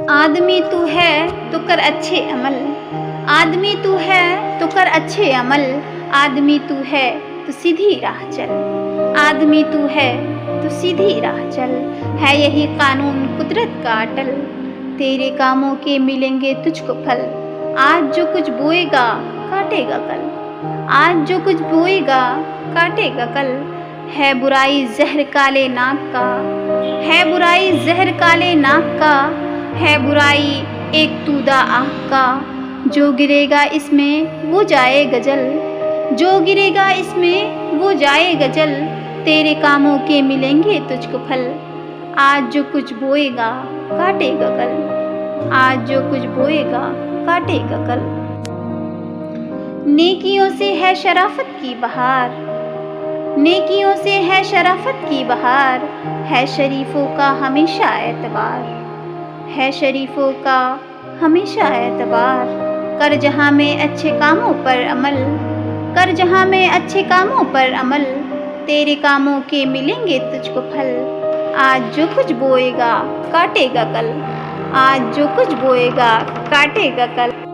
आदमी तू है तो कर अच्छे अमल, आदमी तू है तो कर अच्छे अमल, आदमी तू है तो सीधी राह चल, आदमी तू है तो सीधी राह चल। है यही कानून कुदरत का अटल, तेरे कामों के मिलेंगे तुझको फल। आज जो कुछ बोएगा काटेगा कल, आज जो कुछ बोएगा काटेगा कल। है बुराई जहर काले नाक का, है बुराई जहर काले नाक का, है बुराई एक तूदा आँख का। जो गिरेगा इसमें वो जाए गजल, जो गिरेगा इसमें वो जाए गजल। तेरे कामों के मिलेंगे तुझको फल। आज जो कुछ बोएगा काटेगा कल, आज जो कुछ बोएगा काटेगा कल। नेकियों से है शराफत की बहार, नेकियों से है शराफत की बहार। है शरीफों का हमेशा एतबार, है शरीफों का हमेशा एतबार। कर जहाँ में अच्छे कामों पर अमल, कर जहाँ में अच्छे कामों पर अमल। तेरे कामों के मिलेंगे तुझको फल। आज जो कुछ बोएगा काटेगा कल, आज जो कुछ बोएगा काटेगा कल।